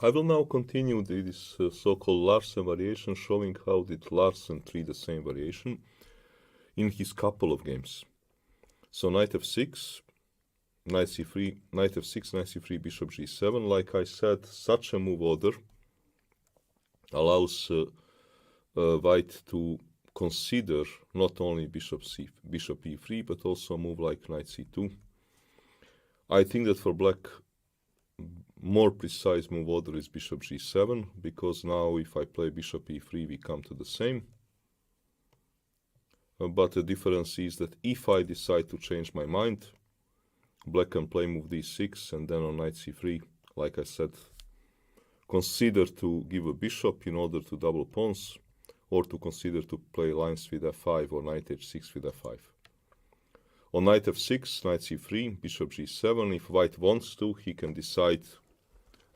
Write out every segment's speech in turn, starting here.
I will now continue this so-called Larsen variation, showing how did Larsen treat the same variation in his couple of games. So knight f6, knight c3, knight f6, knight c3, bishop g7. Like I said, such a move order allows white to consider not only bishop e3, but also a move like knight c2. I think that for black, more precise move order is bishop g7, because now if I play bishop e3, we come to the same. But the difference is that if I decide to change my mind, black can play move d6, and then on knight c3, like I said, consider to give a bishop in order to double pawns, or to consider to play lines with f5 or knight h6 with f5. On knight f6, knight c3, bishop g7, if white wants to,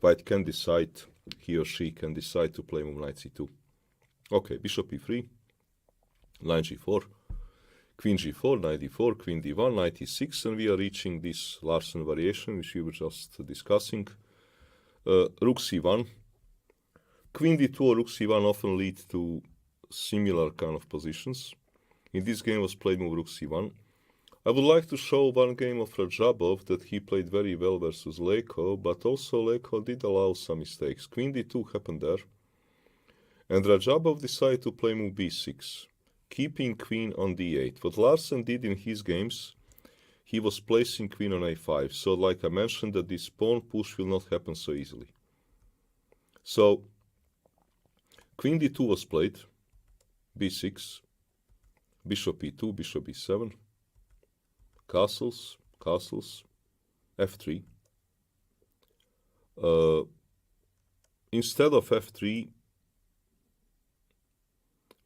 white can decide, he or she can decide to play move knight c2. Okay, bishop e3, line g4, queen g4, knight d4, queen d1, knight e6, and we are reaching this Larsen variation which we were just discussing. Rook c1, queen d2 or rook c1 often lead to similar kind of positions. In this game was played move rook c1. I would like to show one game of Rajabov that he played very well versus Leko, but also Leko did allow some mistakes. Queen d2 happened there, and Rajabov decided to play move b6, keeping queen on d8. What Larsen did in his games, he was placing queen on a5, so like I mentioned that this pawn push will not happen so easily. So queen d2 was played, b6, bishop e2, bishop e7, castles, f3. Instead of f3,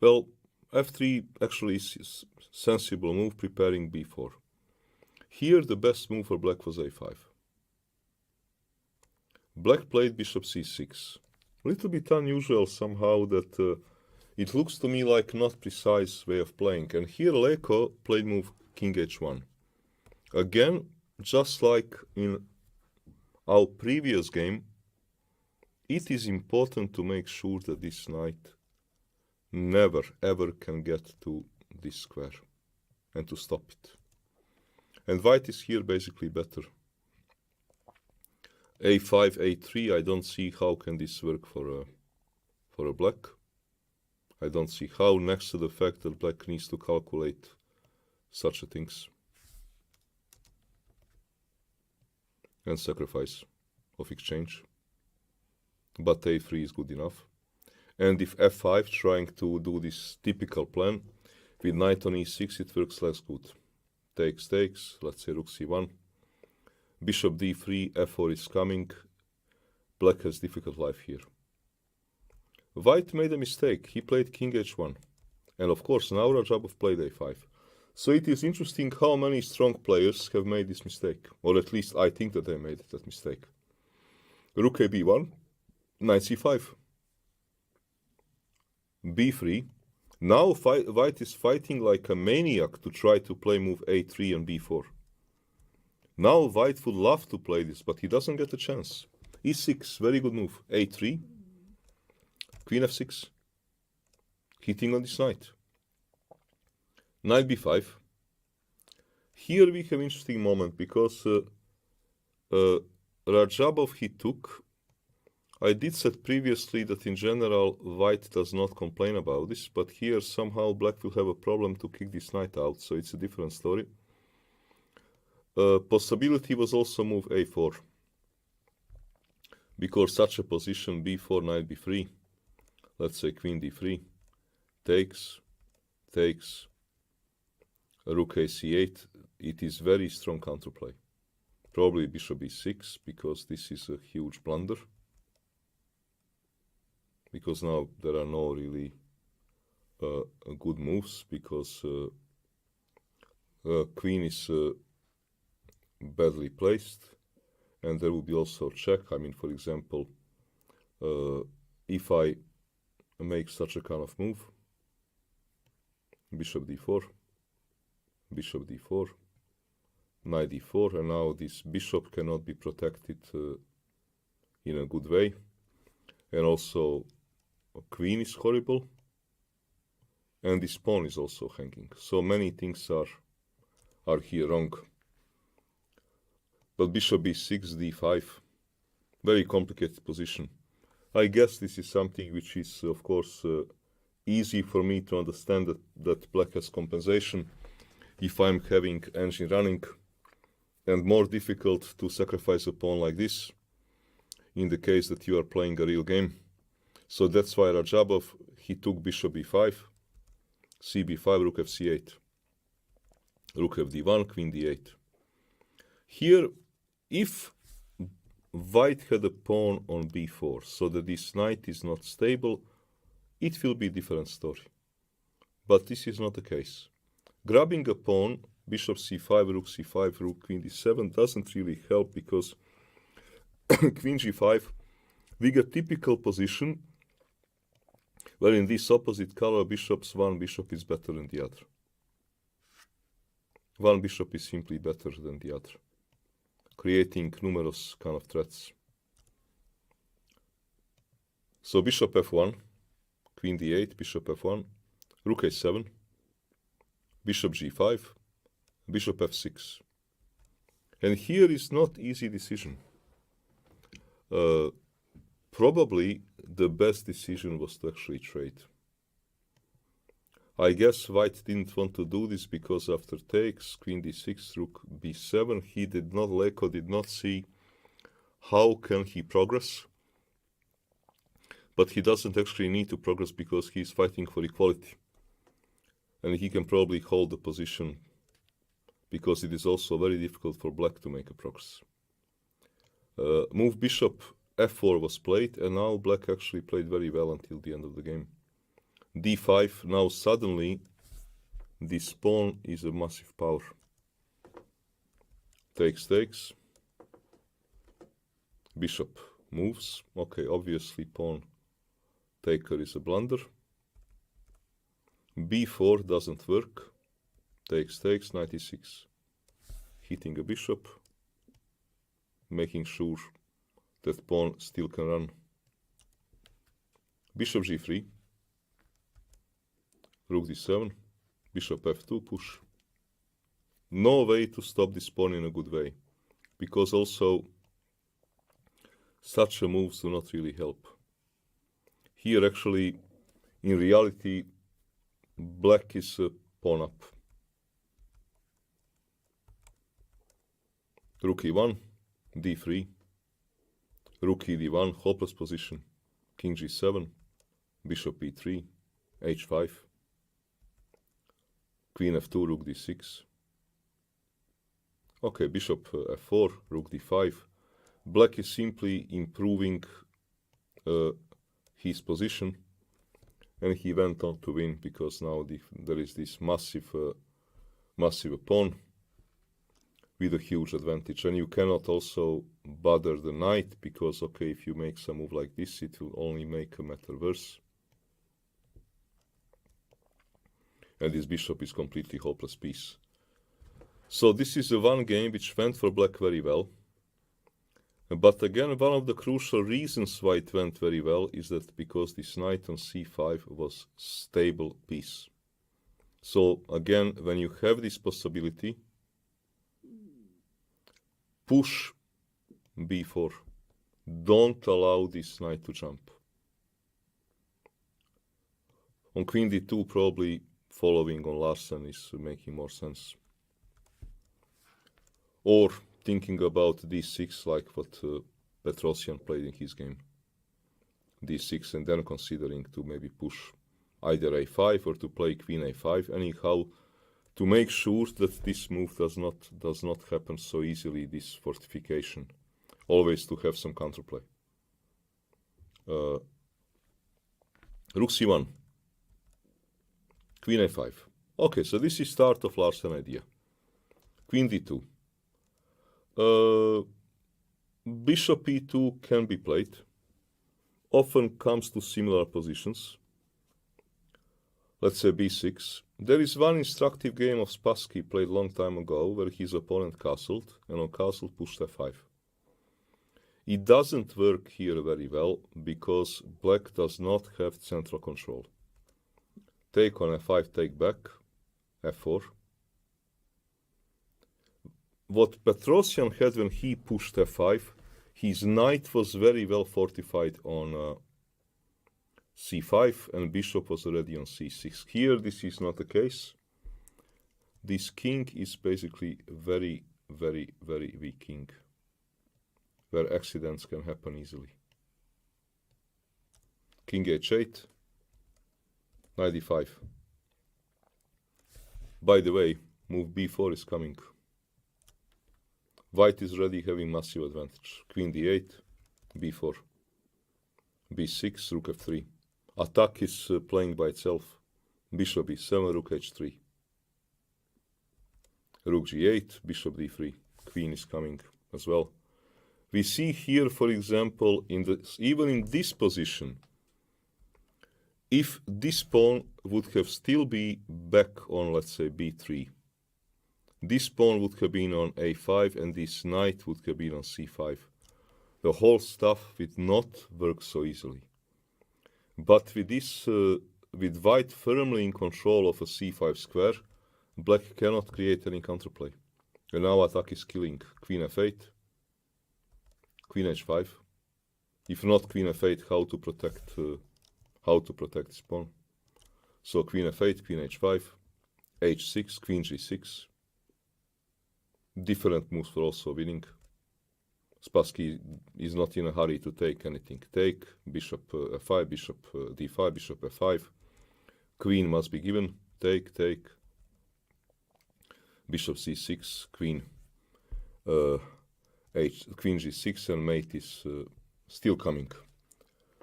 well, f3 actually is a sensible move, preparing b4. Here the best move for black was a5. Black played bishop c6. A little bit unusual somehow that it looks to me like not precise way of playing. And here Leko played move king h1. Again, just like in our previous game, it is important to make sure that this knight never ever can get to this square and to stop it. And white is here basically better. a5, a3, I don't see how can this work for a black. I don't see how, next to the fact that black needs to calculate such a things. And sacrifice of exchange. But a3 is good enough. And if f5 trying to do this typical plan, with knight on e6 it works less good. Takes, let's say rook c1. Bishop d3, f4 is coming. Black has difficult life here. White made a mistake, he played king h1. And of course now Rajabov played a5. So it is interesting how many strong players have made this mistake. Or at least I think that they made that mistake. Rook a b1, knight c5. b3. Now white is fighting like a maniac to try to play move a3 and b4. Now white would love to play this, but he doesn't get a chance. e6, very good move. a3, queen f6, hitting on this knight. Knight b5. Here we have an interesting moment because Rajabov he took. I did said previously that in general white does not complain about this, but here somehow black will have a problem to kick this knight out, so it's a different story. Possibility was also move a4, because such a position b4, knight b3, let's say queen d3, takes, rook a c8, it is very strong counterplay. Probably bishop e6, because this is a huge blunder. Because now there are no really good moves, because queen is badly placed, and there will be also a check. I mean, for example, if I make such a kind of move, bishop d4, knight d4, and now this bishop cannot be protected in a good way. And also queen is horrible. And this pawn is also hanging. So many things are here wrong. But bishop b6, d5. Very complicated position. I guess this is something which is, of course, easy for me to understand that black has compensation if I'm having engine running, and more difficult to sacrifice a pawn like this in the case that you are playing a real game. So that's why Rajabov, he took bishop b5, cb5, rook fc8, rook fd1, queen d8. Here, if white had a pawn on b4, so that this knight is not stable, it will be a different story. But this is not the case. Grabbing a pawn, bishop c5, rook c5, rook queen d7 doesn't really help, because queen g5, we get typical position where in this opposite color bishops, one bishop is better than the other. One bishop is simply better than the other, creating numerous kind of threats. So bishop f1, queen d8, bishop f1, rook a7, bishop g5, bishop f6. And here is not easy decision. Probably the best decision was to actually trade. I guess white didn't want to do this because after takes, queen d6, rook b7, he did not like or did not see how can he progress. But he doesn't actually need to progress because he's fighting for equality. And he can probably hold the position because it is also very difficult for black to make a progress. Move bishop f4 was played, and now black actually played very well until the end of the game. d5, now suddenly this pawn is a massive power. Takes, takes. Bishop moves. Okay, obviously pawn taker is a blunder. b4 doesn't work. Takes, takes, knight e6. Hitting a bishop, making sure that pawn still can run. Bishop g3, rook d7, bishop f2, push. No way to stop this pawn in a good way, because also such a moves do not really help. Here actually, in reality, black is a pawn up. Rook e1, d3, rook e d1, hopeless position, king g7, bishop e3, h5, queen f2, rook d6. Okay, bishop f4, rook d5. Black is simply improving his position, and he went on to win because now there is this massive pawn with a huge advantage. And you cannot also bother the knight because, okay, if you make some move like this, it will only make a matter worse. And this bishop is completely hopeless piece. So this is a one game which went for black very well. But again, one of the crucial reasons why it went very well is that because this knight on c5 was stable piece. So again, when you have this possibility, push b4. Don't allow this knight to jump. On queen d2, probably following on Larsen is making more sense. Or thinking about d6 like what Petrosyan played in his game. d6 and then considering to maybe push either a5 or to play queen a5. Anyhow, to make sure that this move does not happen so easily, this fortification. Always to have some counterplay. Rook c1. Queen a5. Okay, so this is start of Larsen idea. Queen d2. Bishop e2 can be played. Often comes to similar positions. Let's say b6. There is one instructive game of Spassky played long time ago where his opponent castled, and on castle pushed f5. It doesn't work here very well because black does not have central control. Take on f5, take back, f4. What Petrosian had when he pushed f5, his knight was very well fortified on c5 and bishop was already on c6. Here this is not the case. This king is basically very, very, very weak king, where accidents can happen easily. King h8, knight d5. By the way, move b4 is coming. White is already having massive advantage. Queen d8, b4, b6, rook f3. Attack is playing by itself. Bishop b7, rook h3. Rook g8, bishop d3. Queen is coming as well. We see here, for example, even in this position, if this pawn would have still be back on, let's say, b3, this pawn would have been on a5 and this knight would have been on c5. The whole stuff would not work so easily. But with this, with white firmly in control of a c5 square, black cannot create any counterplay. And now attack is killing. Queen f8, queen h5. If not queen f8, how to protect this pawn? So queen f8, queen h5, h6, queen g6. Different moves for also winning. Spassky is not in a hurry to take anything. Take, bishop f5, bishop d5, bishop f5. Queen must be given. Take, take. Bishop c6, queen queen g6, and mate is still coming.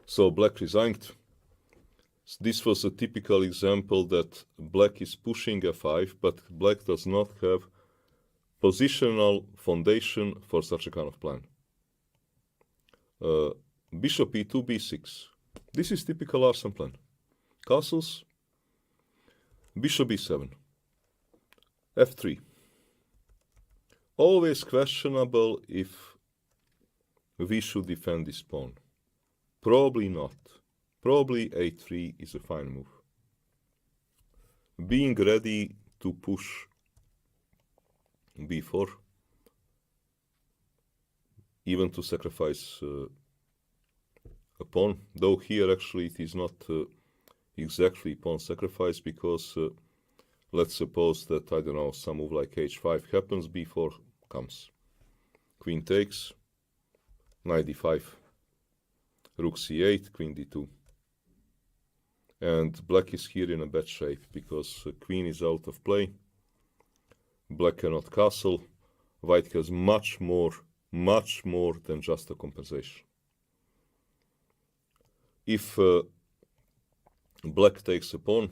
So black resigned. This was a typical example that black is pushing f5, but black does not have positional foundation for such a kind of plan. Bishop e2, b6. This is typical Larsen plan. Castles, bishop b7, f3. Always questionable if we should defend this pawn. Probably not. Probably a3 is a fine move. Being ready to push b4, even to sacrifice a pawn, though here actually it is not exactly pawn sacrifice, because let's suppose that, I don't know, some move like h5 happens, b4 comes. Queen takes, knight d5, rook c8, queen d2. And black is here in a bad shape, because queen is out of play. Black cannot castle. White has much more than just a compensation. If black takes a pawn,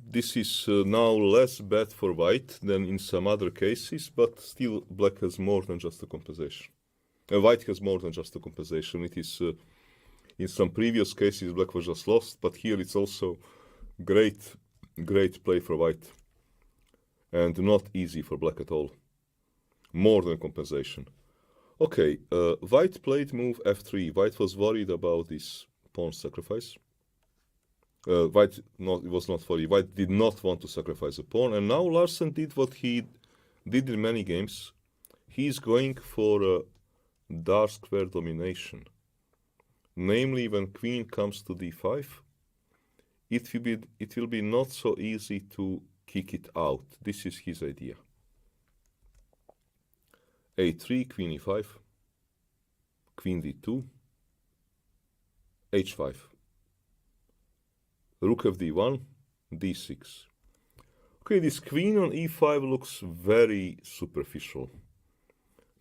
this is now less bad for white than in some other cases, but still black has more than just a compensation. White has more than just a compensation. It is, in some previous cases, black was just lost, but here it's also great play for white. And not easy for black at all. More than compensation. Okay, white played move f3. White was worried about this pawn sacrifice. White was not worried. White did not want to sacrifice a pawn. And now Larsen did what he did in many games. He's going for a dark square domination. Namely, when queen comes to d5, it will be not so easy to kick it out. This is his idea. a3, queen e5, queen d2, h5, rook fd1, d6. Okay, this queen on e5 looks very superficial,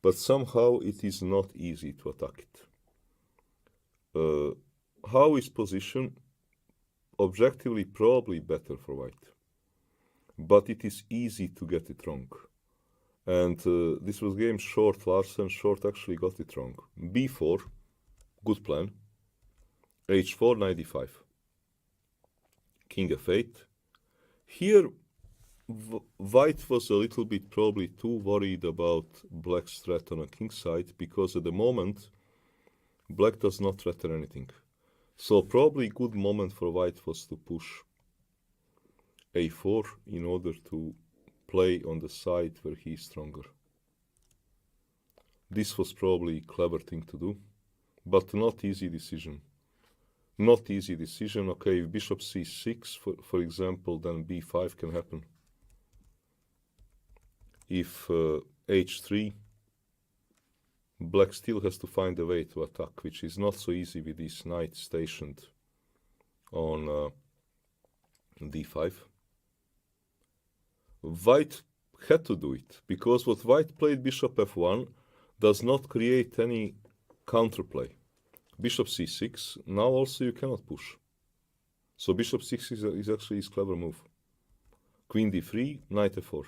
but somehow it is not easy to attack it. How is position? Objectively, probably better for white, but it is easy to get it wrong. And this was game short. Larsen short actually got it wrong. b4, good plan. h4, knight d5, king f8. Here White was a little bit probably too worried about black's threat on a king side, because at the moment black does not threaten anything. So probably good moment for white was to push a4 in order to play on the side where he is stronger. This was probably a clever thing to do, but not easy decision. Not easy decision. Okay, if bishop c6, for example, then b5 can happen. If h3, black still has to find a way to attack, which is not so easy with this knight stationed on d5. White had to do it, because what white played bishop f1 does not create any counterplay. Bishop c6, now also you cannot push. So bishop 6 is actually his clever move. Queen d3, knight f4.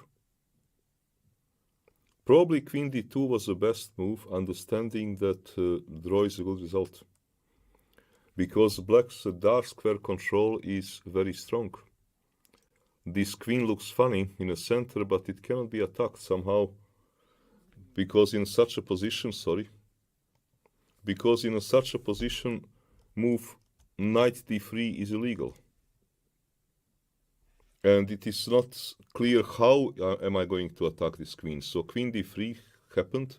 Probably queen d2 was the best move, understanding that draw is a good result. Because black's dark square control is very strong. This queen looks funny in the center, but it cannot be attacked somehow. Because in such a position, move knight d3 is illegal. And it is not clear how am I going to attack this queen. So queen d3 happened.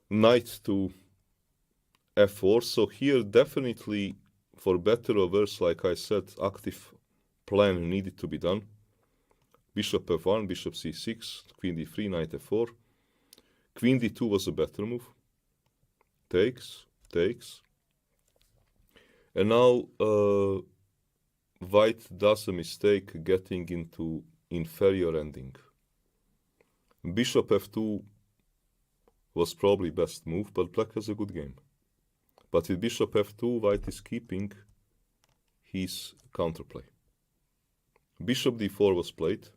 Knight to f4. So here definitely, for better or worse, like I said, active plan needed to be done. Bishop f1, bishop c6, queen d3, knight f4. Queen d2 was a better move. Takes. And now white does a mistake getting into inferior ending. Bishop f2 was probably best move, but black has a good game. But with bishop f2, white is keeping his counterplay. Bishop d4 was played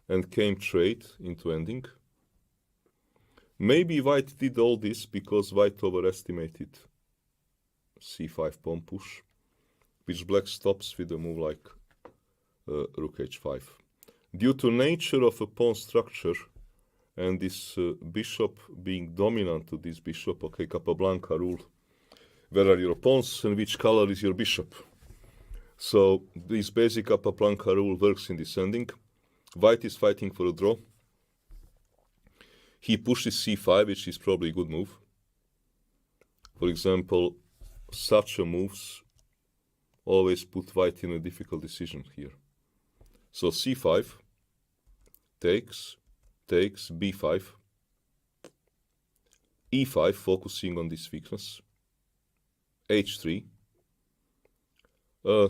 and came trade into ending. Maybe white did all this because white overestimated c5 pawn push, which black stops with a move like rook h5. Due to nature of a pawn structure and this bishop being dominant to this bishop, okay, Capablanca rule, where are your pawns and which color is your bishop? So this basic Capablanca rule works in this ending. White is fighting for a draw. He pushes c5, which is probably a good move. For example, such a moves always put white in a difficult decision here. So c5, takes, b5, e5, focusing on this weakness, h3.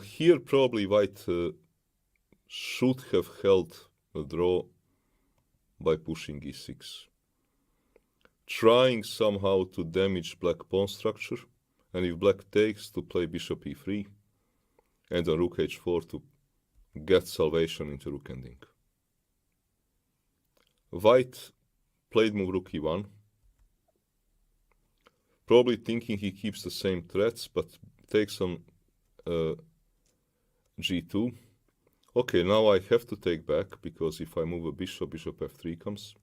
Here probably white should have held a draw by pushing e6, trying somehow to damage black pawn structure, and if black takes, to play bishop e3, and on rook h4 to get salvation into rook ending. White played move rook e1, probably thinking he keeps the same threats, but takes on g2. Okay, now I have to take back, because if I move a bishop, bishop f3 comes.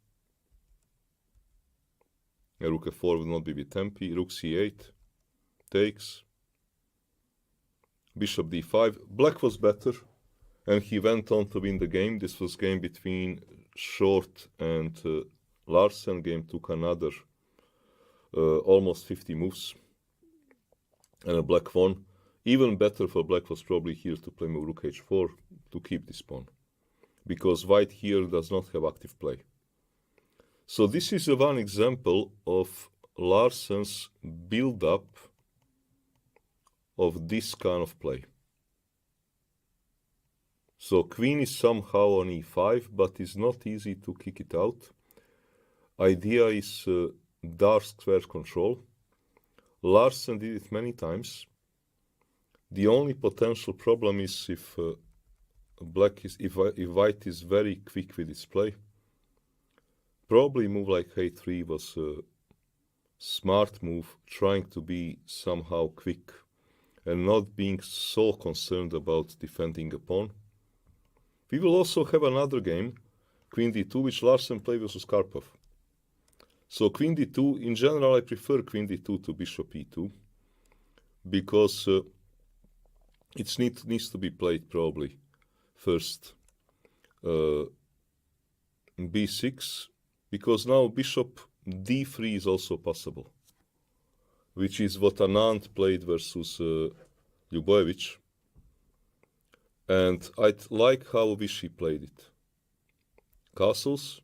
Rook f4 will not be with tempi. Rook c8 takes. Bishop d5. Black was better, and he went on to win the game. This was game between Short and Larsen. Game took another almost 50 moves, and a black won. Even better for black was probably here to play move rook h4 to keep this pawn, because white here does not have active play. So this is one example of Larsen's build-up of this kind of play. So queen is somehow on e5, but it's not easy to kick it out. Idea is dark square control. Larsen did it many times. The only potential problem is if white is very quick with its play. Probably move like a3 was a smart move, trying to be somehow quick and not being so concerned about defending a pawn. We will also have another game, Queen d2, which Larsen played versus Karpov. So Queen d2, in general, I prefer Queen d2 to Bishop e2, because it needs to be played probably first b6, because now Bishop d3 is also possible, which is what Anand played versus Ljubojevic. And I like how Vichy played it. Castles,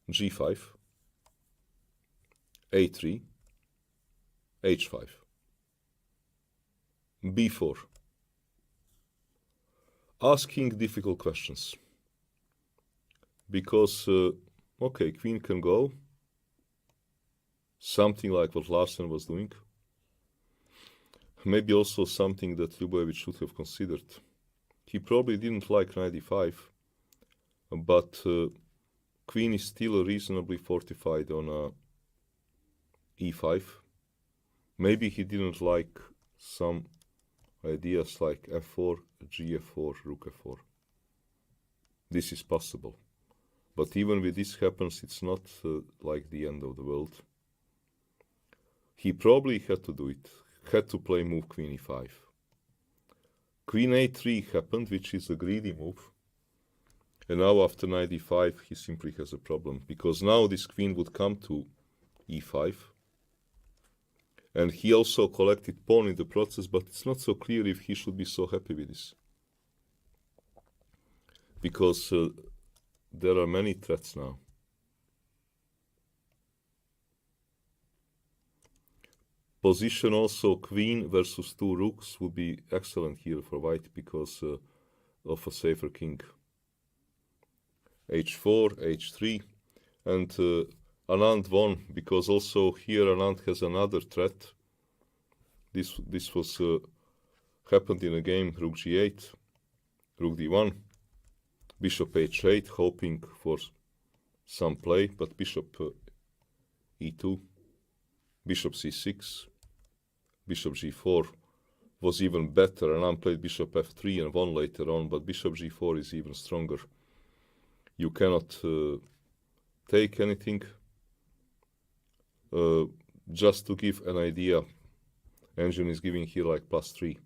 g5, a3, h5, b4. Asking difficult questions. Because, okay, queen can go. Something like what Larsen was doing. Maybe also something that Ljubojevic should have considered. He probably didn't like knight e5, but queen is still reasonably fortified on e5. Maybe he didn't like some ideas like f4, gf4, rook f4. This is possible. But even with this happens, it's not like the end of the world. He probably had to do it, had to play move queen e5. Queen a3 happened, which is a greedy move. And now after knight e5, he simply has a problem, because now this queen would come to e5. And he also collected pawn in the process, but it's not so clear if he should be so happy with this. Because there are many threats now. Position also queen versus two rooks would be excellent here for white because of a safer king. h4, h3, and Anand won because also here Anand has another threat. This was happened in a game, rook g8, rook d1, bishop h8, hoping for some play, but bishop e2, bishop c6, bishop g4 was even better. Anand played bishop f3 and won later on, but bishop g4 is even stronger. You cannot take anything. Just to give an idea, engine is giving here like +3.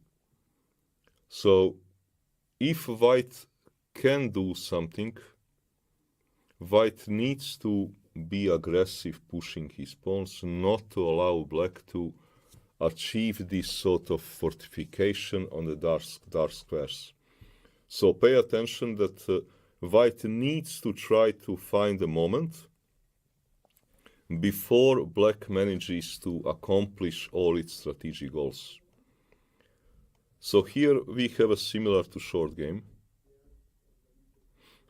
So if white can do something, white needs to be aggressive pushing his pawns, not to allow black to achieve this sort of fortification on the dark squares. So pay attention that white needs to try to find a moment before black manages to accomplish all its strategic goals. So here we have a similar to short game.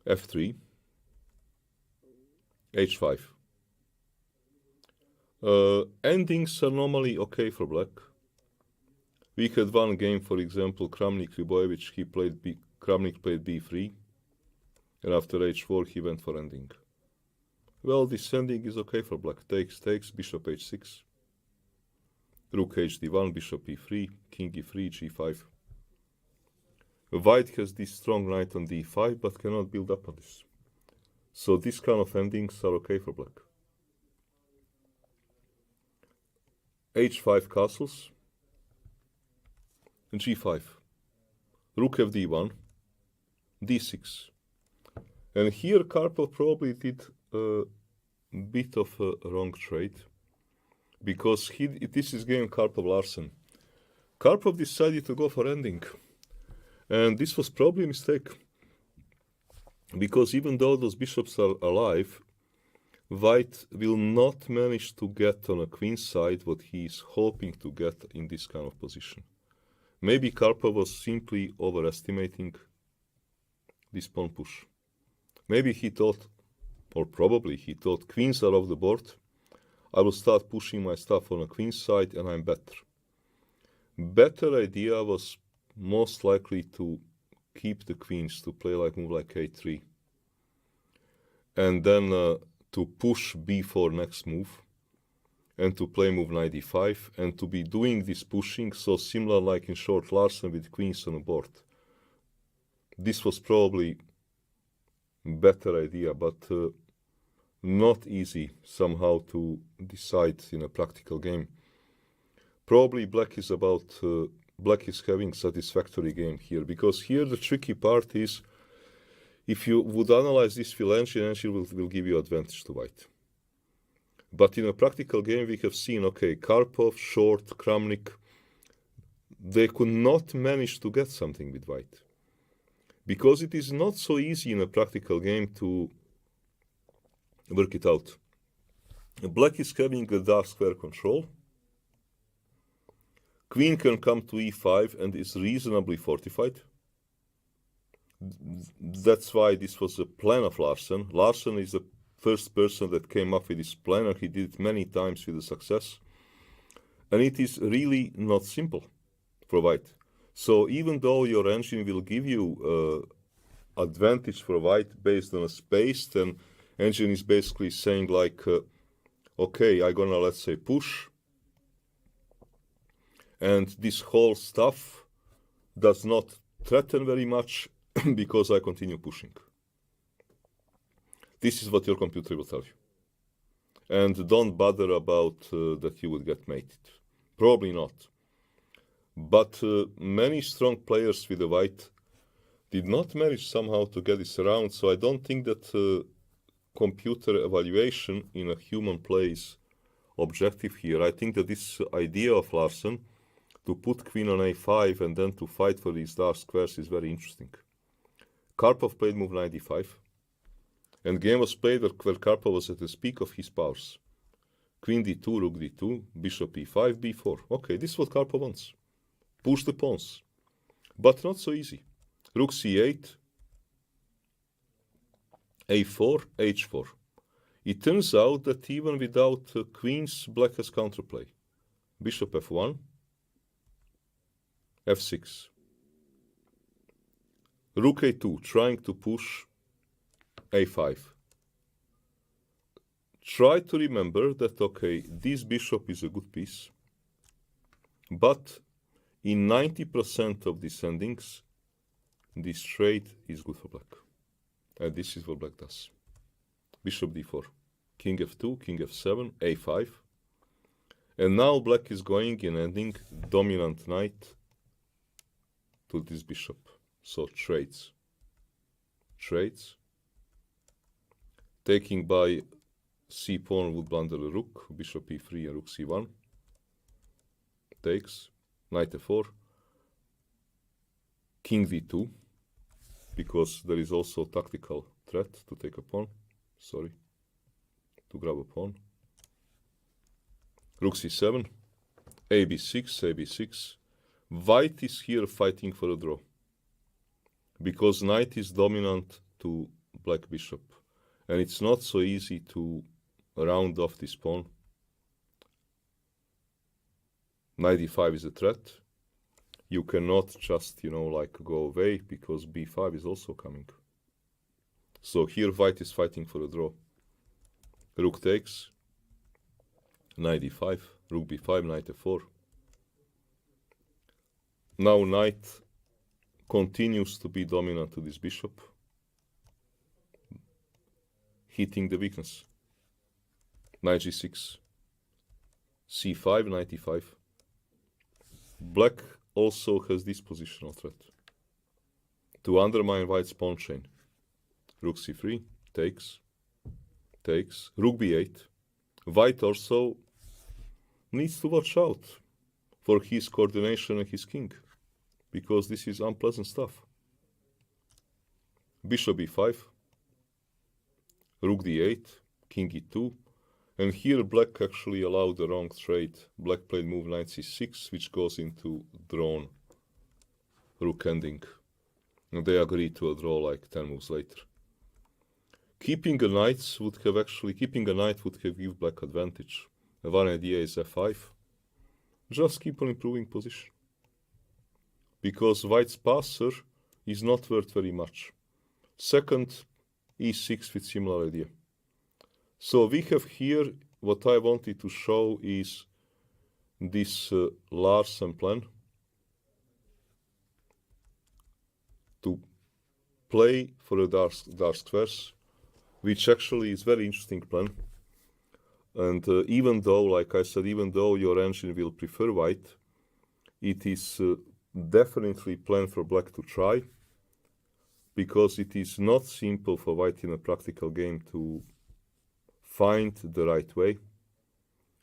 f3, h5. Endings are normally okay for black. We had one game, for example, Kramnik-Ljubojevic, Kramnik played b3, and after h4 he went for ending. Well, this ending is okay for black. Takes, bishop h6, rook hd1, bishop e3, king e3, g5. White has this strong knight on d5, but cannot build up on this. So these kind of endings are okay for black. h5 castles, g5, rook fd1, d6. And here Karpov probably did a bit of a wrong trade, because this is game Karpov-Larsen. Karpov decided to go for ending, and this was probably a mistake, because even though those bishops are alive, white will not manage to get on a queen side what he is hoping to get in this kind of position. Maybe Karpov was simply overestimating this pawn push. Maybe he thought, or probably he thought, queens are off the board, I will start pushing my stuff on a queen side and I'm better. Better idea was most likely to keep the queens, to play like move like a3. And then to push b4 next move, and to play move knight e5, and to be doing this pushing, so similar like in short Larsen with queens on the board. this was probably better idea, but not easy somehow to decide in a practical game. Probably black is having satisfactory game here, because here the tricky part is, if you would analyze this fill engine will give you advantage to white. But in a practical game we have seen, okay, Karpov, Short, Kramnik, they could not manage to get something with white. Because it is not so easy in a practical game to work it out. Black is having a dark square control. Queen can come to e5 and is reasonably fortified. That's why this was a plan of Larsen. Larsen is the first person that came up with this plan, and he did it many times with success. And it is really not simple for white. So even though your engine will give you advantage for white based on a space, then engine is basically saying like, okay, I'm gonna, let's say, push, and this whole stuff does not threaten very much because I continue pushing. This is what your computer will tell you. And don't bother about that you would get mated. Probably not. But many strong players with the white did not manage somehow to get this around, so I don't think that computer evaluation in a human play is objective here. I think that this idea of Larsen to put queen on a5 and then to fight for these dark squares is very interesting. Karpov played move knight d5, and game was played where Karpov was at the peak of his powers. Queen d2, rook d2, bishop e5, b4. Okay, this is what Karpov wants. Push the pawns. But not so easy. Rook c8, a4, h4. It turns out that even without queens, black has counterplay. Bishop f1, f6. Rook a2, trying to push a5. Try to remember that, okay, this bishop is a good piece, but in 90% of descendings, this trade is good for black. And this is what black does. Bishop d4, king f2, king f7, a5. And now black is going and ending dominant knight to this bishop. So trades. Trades. Taking by c pawn would blunder the rook, bishop e3 and rook c1. Takes, knight f4, king d2, because there is also tactical threat to take a pawn, to grab a pawn. Rook c7, ab6, ab6. White is here fighting for a draw, because knight is dominant to black bishop, and it's not so easy to round off this pawn. Knight d5 is a threat. You cannot just, go away, because b5 is also coming. So here white is fighting for a draw. Rook takes, knight d5, rook b5, knight f4. Now knight continues to be dominant to this bishop, hitting the weakness. Knight g6, c5, knight e5. Black also has this positional threat to undermine white's pawn chain. Rook c3, takes, rook b8. White also needs to watch out for his coordination and his king, because this is unpleasant stuff. Bishop e5, rook d8, king e2, and here black actually allowed the wrong trade. Black played move knight c6, which goes into drawn rook ending, and they agreed to a draw like 10 moves later. Keeping a knight would have give black advantage. One idea is f5. Just keep on improving position, because white's passer is not worth very much. Second, e6 with similar idea. So we have here, what I wanted to show is this Larsen plan to play for a dark squares, which actually is very interesting plan. And even though, like I said, even though your engine will prefer white, it is definitely plan for black to try, because it is not simple for white in a practical game to find the right way.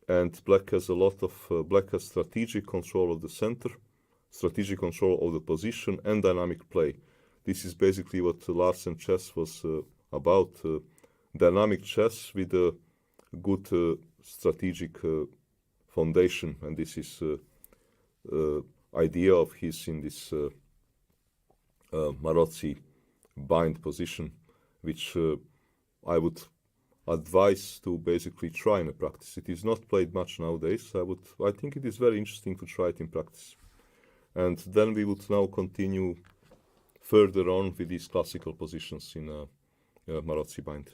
And black has a lot of, black has strategic control of the center, strategic control of the position, and dynamic play. This is basically what Larsen chess was about, dynamic chess with a good strategic foundation, and this is idea of his in this maroци bind position, which I would advise to basically try in a practice. It is not played much nowadays. I think it is very interesting to try it in practice. And then we would now continue further on with these classical positions in maroци bind.